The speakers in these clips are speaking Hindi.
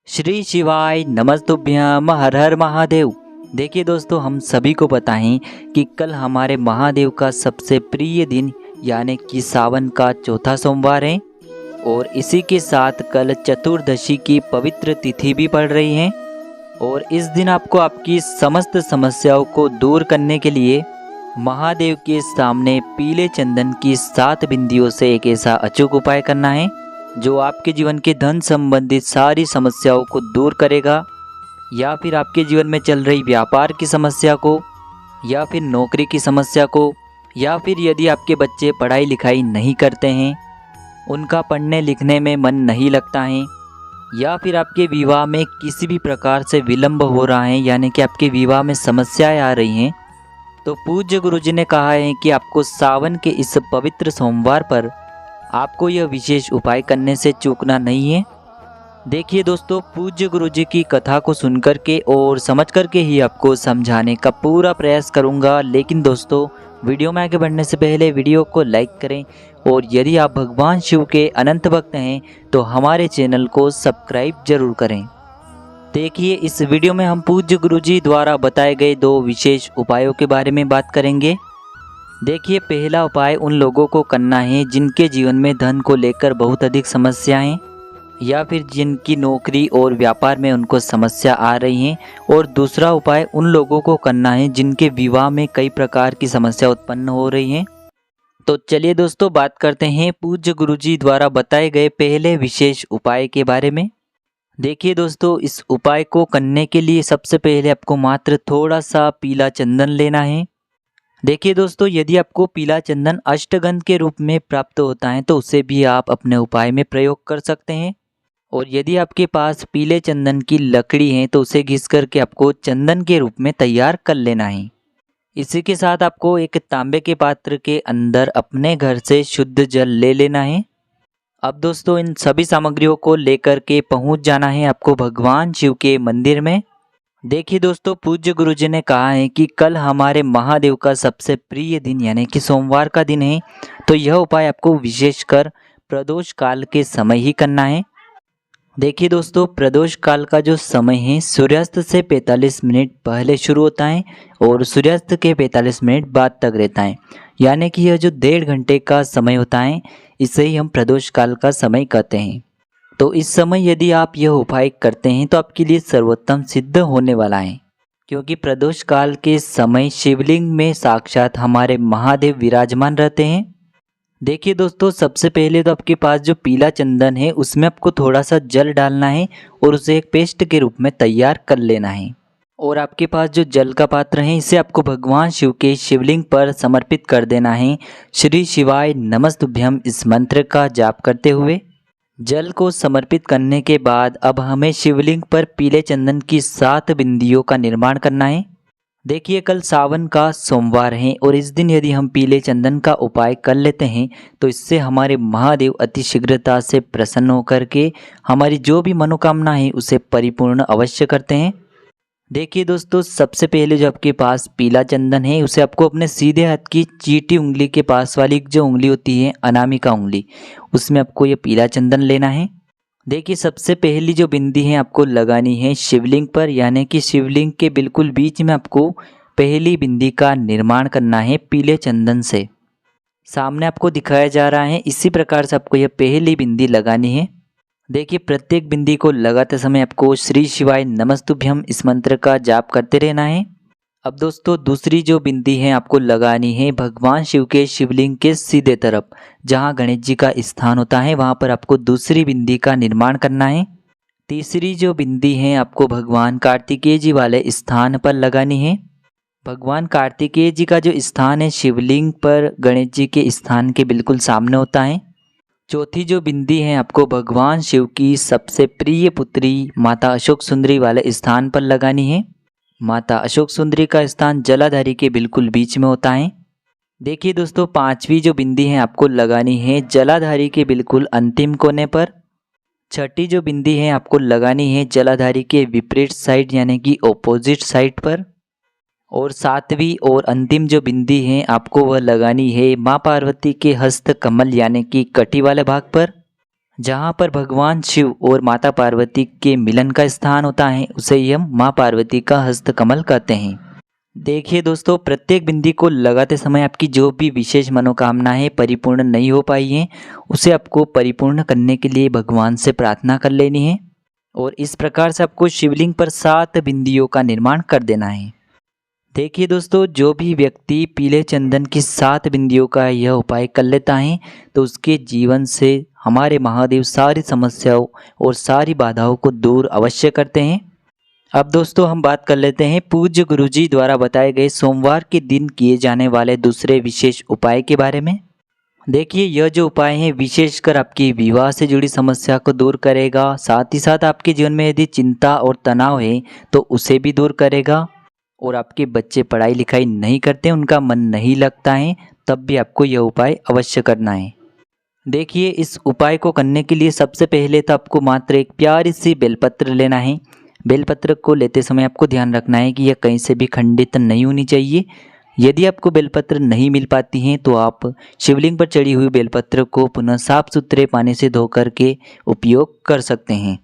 श्री शिवाय नमस्तुभ्यम हर हर महादेव। देखिए दोस्तों, हम सभी को पता है कि कल हमारे महादेव का सबसे प्रिय दिन यानी कि सावन का चौथा सोमवार है और इसी के साथ कल चतुर्दशी की पवित्र तिथि भी पड़ रही है। और इस दिन आपको आपकी समस्त समस्याओं को दूर करने के लिए महादेव के सामने पीले चंदन की 7 बिंदियों से एक ऐसा अचूक उपाय करना है जो आपके जीवन के धन संबंधित सारी समस्याओं को दूर करेगा, या फिर आपके जीवन में चल रही व्यापार की समस्या को, या फिर नौकरी की समस्या को, या फिर यदि आपके बच्चे पढ़ाई लिखाई नहीं करते हैं, उनका पढ़ने लिखने में मन नहीं लगता है, या फिर आपके विवाह में किसी भी प्रकार से विलंब हो रहा है यानी कि आपके विवाह में समस्याएं आ रही हैं, तो पूज्य गुरुजी ने कहा है कि आपको सावन के इस पवित्र सोमवार पर आपको यह विशेष उपाय करने से चूकना नहीं है। देखिए दोस्तों, पूज्य गुरुजी की कथा को सुनकर के और समझ कर के ही आपको समझाने का पूरा प्रयास करूंगा। लेकिन दोस्तों, वीडियो में आगे बढ़ने से पहले वीडियो को लाइक करें और यदि आप भगवान शिव के अनंत भक्त हैं तो हमारे चैनल को सब्सक्राइब जरूर करें। देखिए, इस वीडियो में हम पूज्य गुरुजी द्वारा बताए गए 2 विशेष उपायों के बारे में बात करेंगे। देखिए, पहला उपाय उन लोगों को करना है जिनके जीवन में धन को लेकर बहुत अधिक समस्याएं, या फिर जिनकी नौकरी और व्यापार में उनको समस्या आ रही हैं। और दूसरा उपाय उन लोगों को करना है जिनके विवाह में कई प्रकार की समस्या उत्पन्न हो रही हैं। तो चलिए दोस्तों, बात करते हैं पूज्य गुरुजी द्वारा बताए गए पहले विशेष उपाय के बारे में। देखिए दोस्तों, इस उपाय को करने के लिए सबसे पहले आपको मात्र थोड़ा सा पीला चंदन लेना है। देखिए दोस्तों, यदि आपको पीला चंदन अष्टगंध के रूप में प्राप्त होता है तो उसे भी आप अपने उपाय में प्रयोग कर सकते हैं। और यदि आपके पास पीले चंदन की लकड़ी है तो उसे घिस करके आपको चंदन के रूप में तैयार कर लेना है। इसी के साथ आपको एक तांबे के पात्र के अंदर अपने घर से शुद्ध जल ले लेना है। अब दोस्तों, इन सभी सामग्रियों को लेकर के पहुंच जाना है आपको भगवान शिव के मंदिर में। देखिए दोस्तों, पूज्य गुरुजी ने कहा है कि कल हमारे महादेव का सबसे प्रिय दिन यानी कि सोमवार का दिन है, तो यह उपाय आपको विशेषकर प्रदोष काल के समय ही करना है। देखिए दोस्तों, प्रदोष काल का जो समय है सूर्यास्त से 45 मिनट पहले शुरू होता है और सूर्यास्त के 45 मिनट बाद तक रहता है, यानी कि यह जो 1.5 घंटे का समय होता है इसे ही हम प्रदोष काल का समय कहते हैं। तो इस समय यदि आप यह उपाय करते हैं तो आपके लिए सर्वोत्तम सिद्ध होने वाला है, क्योंकि प्रदोष काल के समय शिवलिंग में साक्षात हमारे महादेव विराजमान रहते हैं। देखिए दोस्तों, सबसे पहले तो आपके पास जो पीला चंदन है उसमें आपको थोड़ा सा जल डालना है और उसे एक पेस्ट के रूप में तैयार कर लेना है। और आपके पास जो जल का पात्र है इसे आपको भगवान शिव के शिवलिंग पर समर्पित कर देना है। श्री शिवाय नमस्तुभ्यम इस मंत्र का जाप करते हुए जल को समर्पित करने के बाद अब हमें शिवलिंग पर पीले चंदन की 7 बिंदियों का निर्माण करना है। देखिए, कल सावन का सोमवार है और इस दिन यदि हम पीले चंदन का उपाय कर लेते हैं तो इससे हमारे महादेव अति शीघ्रता से प्रसन्न होकर के हमारी जो भी मनोकामना है उसे परिपूर्ण अवश्य करते हैं। देखिए दोस्तों, सबसे पहले जो आपके पास पीला चंदन है उसे आपको अपने सीधे हाथ की चीटी उंगली के पास वाली जो उंगली होती है अनामिका उंगली, उसमें आपको ये पीला चंदन लेना है। देखिए, सबसे पहली जो बिंदी है आपको लगानी है शिवलिंग पर, यानी कि शिवलिंग के बिल्कुल बीच में आपको पहली बिंदी का निर्माण करना है पीले चंदन से। सामने आपको दिखाया जा रहा है, इसी प्रकार से आपको यह पहली बिंदी लगानी है। देखिए, प्रत्येक बिंदी को लगाते समय आपको श्री शिवाय नमस्तुभ्यम इस मंत्र का जाप करते रहना है। अब दोस्तों, दूसरी जो बिंदी है आपको लगानी है भगवान शिव के शिवलिंग के सीधे तरफ, जहां गणेश जी का स्थान होता है वहां पर आपको दूसरी बिंदी का निर्माण करना है। तीसरी जो बिंदी है आपको भगवान कार्तिकेय जी वाले स्थान पर लगानी है। भगवान कार्तिकेय जी का जो स्थान है शिवलिंग पर गणेश जी के स्थान के बिल्कुल सामने होता है। चौथी जो बिंदी है आपको भगवान शिव की सबसे प्रिय पुत्री माता अशोक सुंदरी वाले स्थान पर लगानी है। माता अशोक सुंदरी का स्थान जलाधारी के बिल्कुल बीच में होता है। देखिए दोस्तों, 5वीं जो बिंदी है आपको लगानी है जलाधारी के बिल्कुल अंतिम कोने पर। छठी जो बिंदी है आपको लगानी है जलाधारी के विपरीत साइड यानी कि ऑपोजिट साइड पर। और 7वीं और अंतिम जो बिंदी है आपको वह लगानी है माँ पार्वती के हस्त कमल यानी कि कटी वाले भाग पर। जहाँ पर भगवान शिव और माता पार्वती के मिलन का स्थान होता है उसे ही हम माँ पार्वती का हस्तकमल कहते हैं। देखिए दोस्तों, प्रत्येक बिंदी को लगाते समय आपकी जो भी विशेष मनोकामनाएं परिपूर्ण नहीं हो पाई हैं उसे आपको परिपूर्ण करने के लिए भगवान से प्रार्थना कर लेनी है और इस प्रकार से आपको शिवलिंग पर 7 बिंदियों का निर्माण कर देना है। देखिए दोस्तों, जो भी व्यक्ति पीले चंदन की 7 बिंदियों का यह उपाय कर लेता है तो उसके जीवन से हमारे महादेव सारी समस्याओं और सारी बाधाओं को दूर अवश्य करते हैं। अब दोस्तों हम बात कर लेते हैं पूज्य गुरुजी द्वारा बताए गए सोमवार के दिन किए जाने वाले दूसरे विशेष उपाय के बारे में। देखिए, यह जो उपाय है विशेषकर आपकी विवाह से जुड़ी समस्या को दूर करेगा, साथ ही साथ आपके जीवन में यदि चिंता और तनाव है तो उसे भी दूर करेगा। और आपके बच्चे पढ़ाई लिखाई नहीं करते, उनका मन नहीं लगता है, तब भी आपको यह उपाय अवश्य करना है। देखिए, इस उपाय को करने के लिए सबसे पहले तो आपको मात्र एक प्यारी सी बेलपत्र लेना है। बेलपत्र को लेते समय आपको ध्यान रखना है कि यह कहीं से भी खंडित नहीं होनी चाहिए। यदि आपको बेलपत्र नहीं मिल पाती हैं तो आप शिवलिंग पर चढ़ी हुई बेलपत्र को पुनः साफ सुथरे पानी से धो करके उपयोग कर सकते हैं।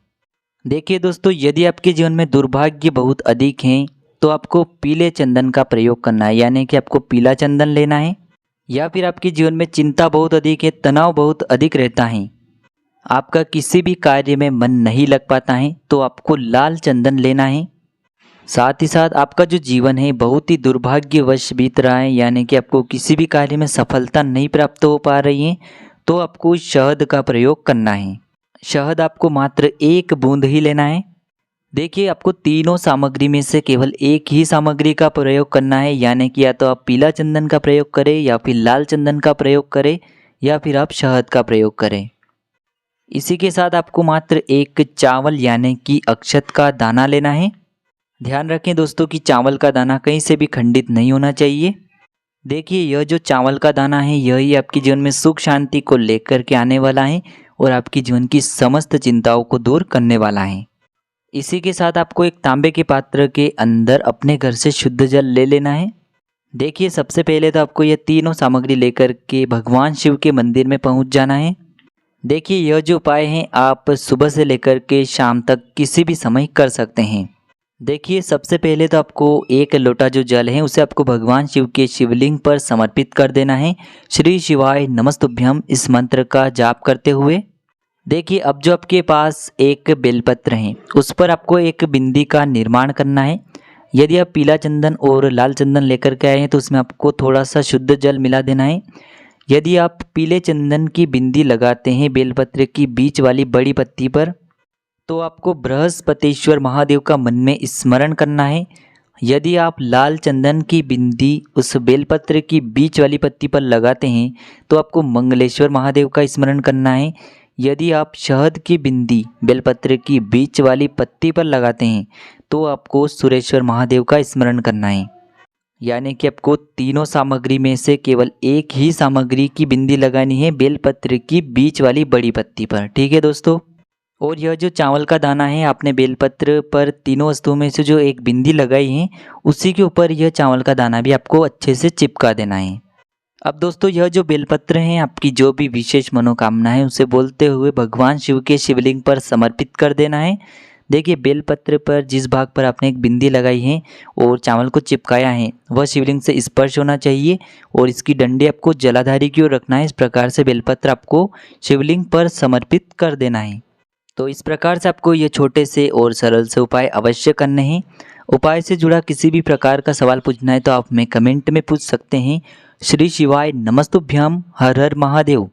देखिए दोस्तों, यदि आपके जीवन में दुर्भाग्य बहुत अधिक हैं तो आपको पीले चंदन का प्रयोग करना है, यानी कि आपको पीला चंदन लेना है। या फिर आपके जीवन में चिंता बहुत अधिक है, तनाव बहुत अधिक रहता है, आपका किसी भी कार्य में मन नहीं लग पाता है तो आपको लाल चंदन लेना है। साथ ही साथ आपका जो जीवन है बहुत ही दुर्भाग्यवश बीत रहा है, यानी कि आपको किसी भी कार्य में सफलता नहीं प्राप्त हो पा रही है, तो आपको शहद का प्रयोग करना है। शहद आपको मात्र 1 बूंद ही लेना है। देखिए, आपको तीनों सामग्री में से केवल एक ही सामग्री का प्रयोग करना है, यानी कि या तो आप पीला चंदन का प्रयोग करें या फिर लाल चंदन का प्रयोग करें या फिर आप शहद का प्रयोग करें। इसी के साथ आपको मात्र एक चावल यानी कि अक्षत का दाना लेना है। ध्यान रखें दोस्तों कि चावल का दाना कहीं से भी खंडित नहीं होना चाहिए। देखिए, यह जो चावल का दाना है यही आपके जीवन में सुख शांति को लेकर के आने वाला है और आपके जीवन की समस्त चिंताओं को दूर करने वाला है। इसी के साथ आपको एक तांबे के पात्र के अंदर अपने घर से शुद्ध जल ले लेना है। देखिए, सबसे पहले तो आपको यह तीनों सामग्री लेकर के भगवान शिव के मंदिर में पहुंच जाना है। देखिए, यह जो उपाय है आप सुबह से लेकर के शाम तक किसी भी समय कर सकते हैं। देखिए, सबसे पहले तो आपको 1 लोटा जो जल है उसे आपको भगवान शिव के शिवलिंग पर समर्पित कर देना है, श्री शिवाय नमस्तुभ्यम इस मंत्र का जाप करते हुए। देखिए, अब जो आपके पास एक बेलपत्र है उस पर आपको एक बिंदी का निर्माण करना है। यदि आप पीला चंदन और लाल चंदन लेकर के आए हैं तो उसमें आपको थोड़ा सा शुद्ध जल मिला देना है। यदि आप पीले चंदन की बिंदी लगाते हैं बेलपत्र की बीच वाली बड़ी पत्ती पर तो आपको बृहस्पतिश्वर महादेव का मन में स्मरण करना है। यदि आप लाल चंदन की बिंदी उस बेलपत्र की बीच वाली पत्ती पर लगाते हैं तो आपको मंगलेश्वर महादेव का स्मरण करना है। यदि आप शहद की बिंदी बेलपत्र की बीच वाली पत्ती पर लगाते हैं तो आपको सुरेश्वर महादेव का स्मरण करना है, यानी कि आपको तीनों सामग्री में से केवल एक ही सामग्री की बिंदी लगानी है बेलपत्र की बीच वाली बड़ी पत्ती पर। ठीक है दोस्तों, और यह जो चावल का दाना है आपने बेलपत्र पर तीनों वस्तुओं में से जो एक बिंदी लगाई है उसी के ऊपर यह चावल का दाना भी आपको अच्छे से चिपका देना है। अब दोस्तों, यह जो बेलपत्र हैं आपकी जो भी विशेष मनोकामना है उसे बोलते हुए भगवान शिव के शिवलिंग पर समर्पित कर देना है। देखिए, बेलपत्र पर जिस भाग पर आपने एक बिंदी लगाई है और चावल को चिपकाया है वह शिवलिंग से स्पर्श होना चाहिए और इसकी डंडी आपको जलाधारी की ओर रखना है। इस प्रकार से बेलपत्र आपको शिवलिंग पर समर्पित कर देना है। तो इस प्रकार से आपको ये छोटे से और सरल से उपाय अवश्य करने हैं। उपाय से जुड़ा किसी भी प्रकार का सवाल पूछना है तो आप हमें कमेंट में पूछ सकते हैं। श्री शिवाय नमस्तुभ्यम, हर हर महादेव।